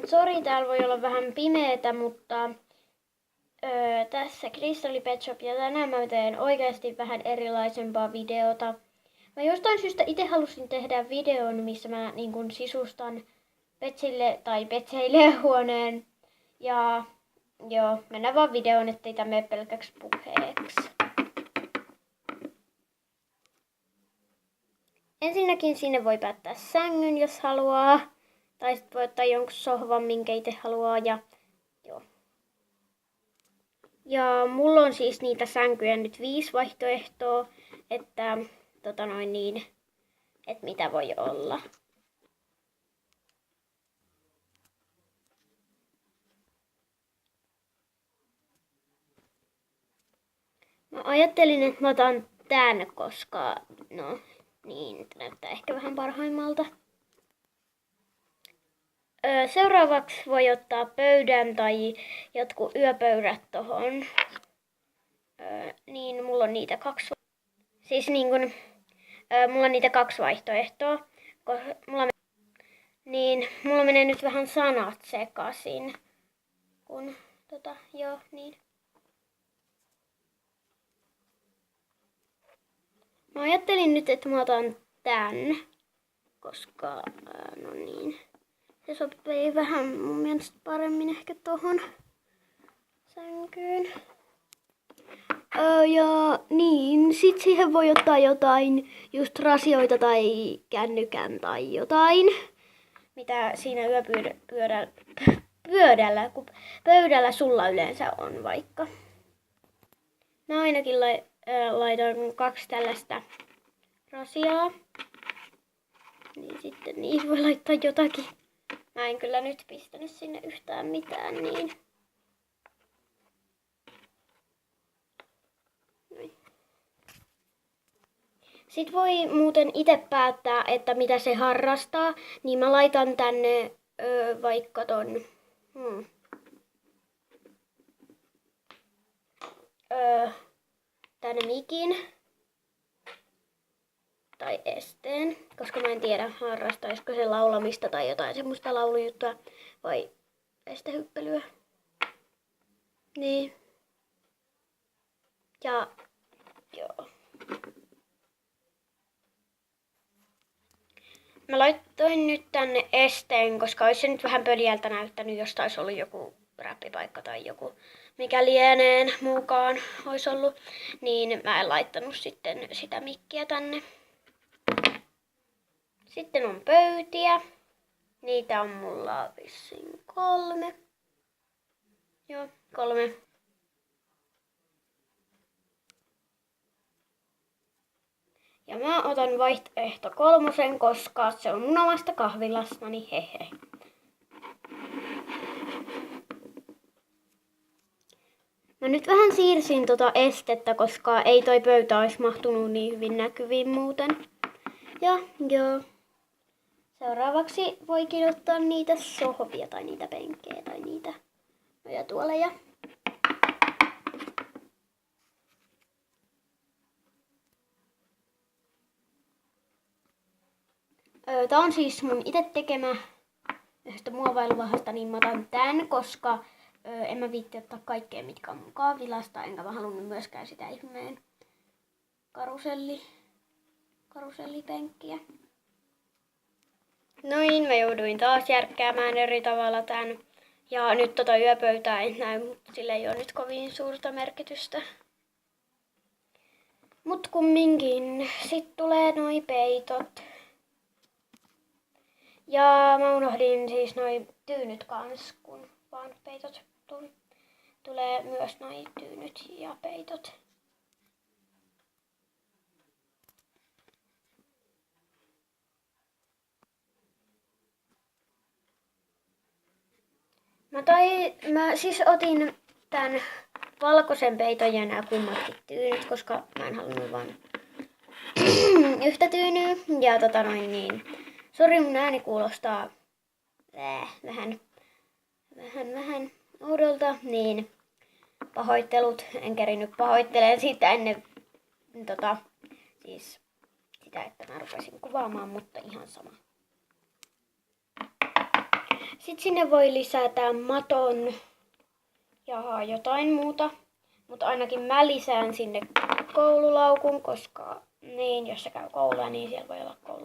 Sori, täällä voi olla vähän pimeetä, mutta tässä Kristalli Pet Shop ja tänään mä teen oikeasti vähän erilaisempaa videota. Mä jostain syystä itse halusin tehdä videon, missä mä niin kun sisustan Petsille tai Petseille huoneen. Ja joo, mennään vaan videoon, ettei tämä mene pelkäksi puheeksi. Ensinnäkin sinne voi päättää sängyn, jos haluaa. Tai sitten voi ottaa jonkun sohvan, minkä itse haluaa. Ja mulla on siis niitä sänkyjä nyt 5 vaihtoehtoa, että että mitä voi olla. Mä ajattelin, että mä otan tän, koska näyttää ehkä vähän parhaimmalta. Seuraavaksi voi ottaa pöydän tai jotkut yöpöydät tohon. Niin mulla on niitä 2. Siis mulla on niitä 2 vaihtoehtoa. Mulla menee nyt vähän sanat sekaisin. Niin. Mä ajattelin nyt, että mä otan tän, koska se sopii vähän mun mielestä paremmin ehkä tohon sänkyyn. Sit siihen voi ottaa jotain just rasioita tai kännykän tai jotain, mitä siinä pöydällä sulla yleensä on vaikka. Mä ainakin laitan 2 tällaista rasiaa. Niin sitten niihin voi laittaa jotakin. Mä en kyllä nyt pistänyt sinne yhtään mitään, niin. Noin. Sitten voi muuten itse päättää, että mitä se harrastaa. Niin mä laitan tänne vaikka ton tänne mikin tai esteen, koska mä en tiedä harrastaisiko se laulamista tai jotain semmoista laulujuttua vai estehyppelyä. Niin. Ja joo. Mä laittoin nyt tänne esteen, koska olisi se nyt vähän pöljältä näyttänyt, jos taisi ollut joku räppipaikka tai joku, mikä lieneen mukaan olisi ollut, niin mä en laittanut sitten sitä mikkiä tänne. Sitten on pöytiä. Niitä on mulla vissiin 3. Joo, 3. Ja mä otan vaihtoehto 3, koska se on mun omasta kahvilastani, hehe. Mä nyt vähän siirsin estettä, koska ei toi pöytä olisi mahtunut niin hyvin näkyviin muuten. Ja joo. Seuraavaksi voikin ottaa niitä sohvia tai niitä penkkejä tai niitä nojatuoleja. Tää on siis mun itse tekemä yhdestä muovailuvahasta, niin mä otan tän, koska en mä viitti ottaa kaikkea, mitkä on mun kahvilasta, enkä mä halunnut myöskään sitä ihmeen karusellipenkkiä. Noin, mä jouduin taas järkkäämään eri tavalla tän. Ja nyt yöpöytää ei näy, mutta sillä ei ole nyt kovin suurta merkitystä. Mut kumminkin, sit tulee noi peitot. Ja mä unohdin siis noi tyynyt kans, kun vaan peitot tulee myös noi tyynyt ja peitot. Mä siis otin tän valkoisen peiton ja nämä kummatkin tyynyt, koska mä en halunnut vaan yhtä tyynyä. Ja sori, mun ääni kuulostaa vähän oudolta, niin pahoittelut. En kerinyt pahoittelemaan siitä ennen siis sitä, että mä rupesin kuvaamaan, mutta ihan sama. Sitten sinne voi lisätä maton ja jotain muuta. Mutta ainakin mä lisään sinne koululaukun, koska niin, jos se käy koulua, niin siellä voi olla koululaukku.